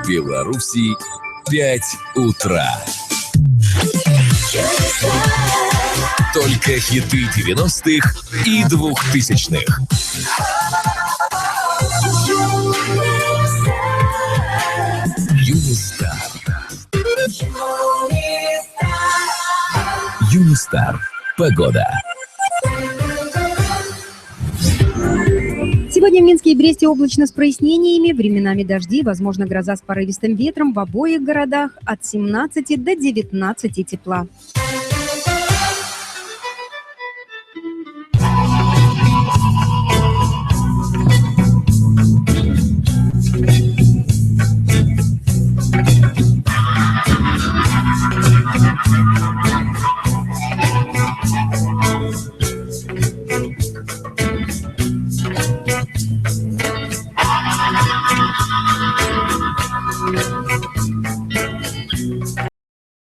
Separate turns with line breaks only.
В Беларуси 5 утра. Только хиты 90-х и 2000-х. Юнистар. Юнистар. Погода.
Сегодня в Минске и Бресте облачно с прояснениями, временами дожди, возможно гроза с порывистым ветром в обоих городах от 17 до 19 тепла.